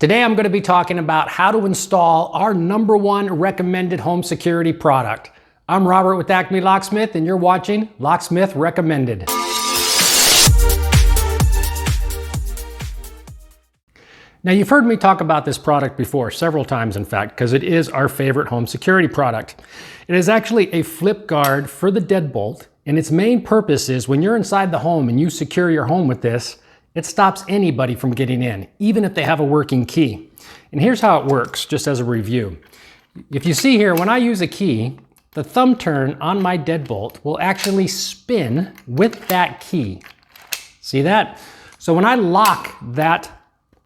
Today I'm going to be talking about how to install our #1 recommended home security product. I'm Robert with Acme Locksmith and you're watching Locksmith Recommended. Now you've heard me talk about this product before, several times in fact, because it is our favorite home security product. It is actually a flip guard for the deadbolt, and its main purpose is when you're inside the home and you secure your home with this, it stops anybody from getting in, even if they have a working key. And here's how it works, just as a review. If you see here, when I use a key, the thumb turn on my deadbolt will actually spin with that key. See that? So when I lock that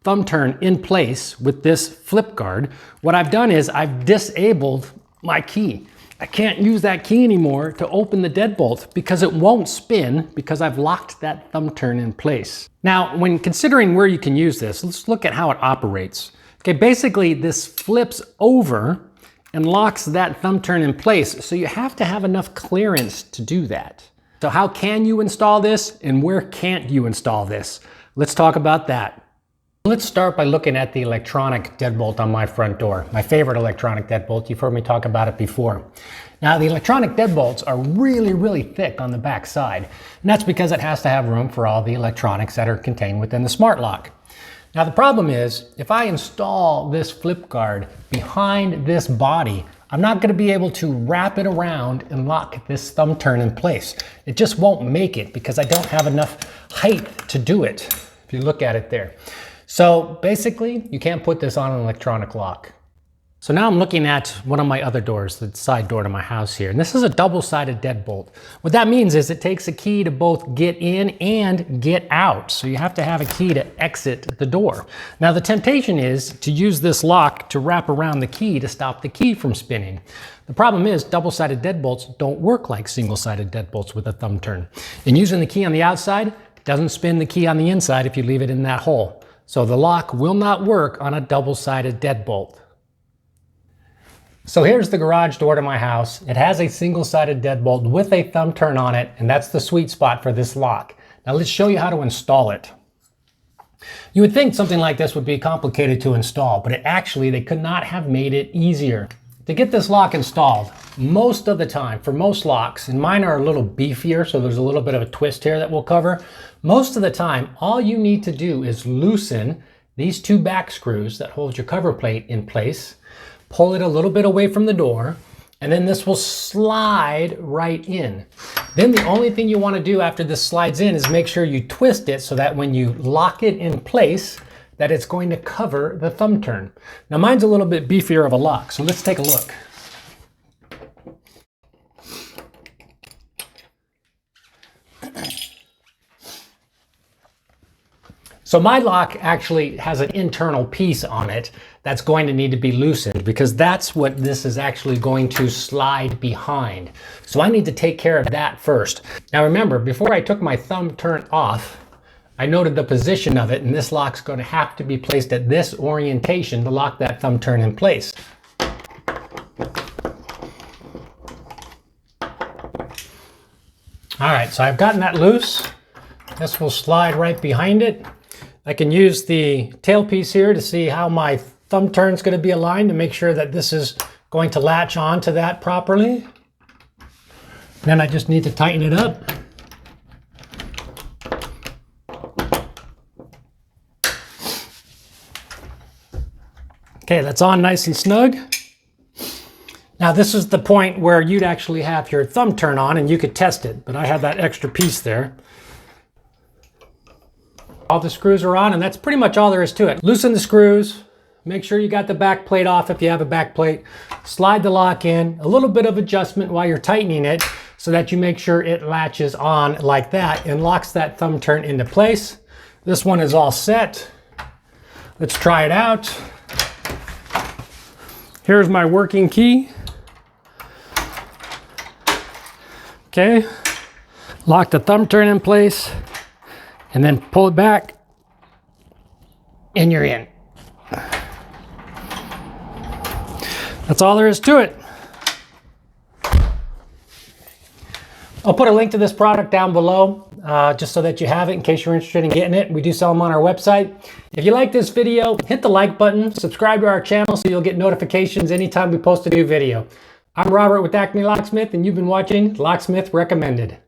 thumb turn in place with this flip guard, what I've done is I've disabled my key. I can't use that key anymore to open the deadbolt because it won't spin because I've locked that thumb turn in place. Now, when considering where you can use this, let's look at how it operates. Okay, basically this flips over and locks that thumb turn in place, so you have to have enough clearance to do that. So how can you install this and where can't you install this? Let's talk about that. Let's start by looking at the electronic deadbolt on my front door. My favorite electronic deadbolt. You've heard me talk about it before. Now the electronic deadbolts are really thick on the back side, and that's because it has to have room for all the electronics that are contained within the smart lock. Now the problem is, if I install this flip guard behind this body, I'm not going to be able to wrap it around and lock this thumb turn in place. It just won't make it because I don't have enough height to do it, if you look at it there. So basically, you can't put this on an electronic lock. So now I'm looking at one of my other doors, the side door to my house here, and this is a double-sided deadbolt. What that means is it takes a key to both get in and get out. So you have to have a key to exit the door. Now the temptation is to use this lock to wrap around the key to stop the key from spinning. The problem is double-sided deadbolts don't work like single-sided deadbolts with a thumb turn. And using the key on the outside doesn't spin the key on the inside if you leave it in that hole. So the lock will not work on a double-sided deadbolt. So here's the garage door to my house. It has a single-sided deadbolt with a thumb turn on it, and that's the sweet spot for this lock. Now let's show you how to install it. You would think something like this would be complicated to install, but they could not have made it easier. To get this lock installed, most of the time, for most locks, and mine are a little beefier, so there's a little bit of a twist here that we'll cover. Most of the time, all you need to do is loosen these two back screws that hold your cover plate in place, pull it a little bit away from the door, and then this will slide right in. Then the only thing you want to do after this slides in is make sure you twist it so that when you lock it in place, that it's going to cover the thumb turn. Now mine's a little bit beefier of a lock, so let's take a look. So my lock actually has an internal piece on it that's going to need to be loosened because that's what this is actually going to slide behind. So I need to take care of that first. Now remember, before I took my thumb turn off, I noted the position of it, and this lock's going to have to be placed at this orientation to lock that thumb turn in place. All right, so I've gotten that loose. This will slide right behind it. I can use the tailpiece here to see how my thumb turn is going to be aligned to make sure that this is going to latch onto that properly. Then I just need to tighten it up. Okay, that's on nice and snug. Now this is the point where you'd actually have your thumb turn on and you could test it, but I have that extra piece there. All the screws are on, and that's pretty much all there is to it. Loosen the screws, make sure you got the back plate off if you have a back plate, slide the lock in, a little bit of adjustment while you're tightening it so that you make sure it latches on like that and locks that thumb turn into place. This one is all set. Let's try it out. Here's my working key. Okay, lock the thumb turn in place and then pull it back and you're in. That's all there is to it. I'll put a link to this product down below. just so that you have it in case you're interested in getting it. We do sell them on our website. If you like this video, hit the like button, subscribe to our channel so you'll get notifications anytime we post a new video. I'm Robert with Acme Locksmith, and you've been watching Locksmith Recommended.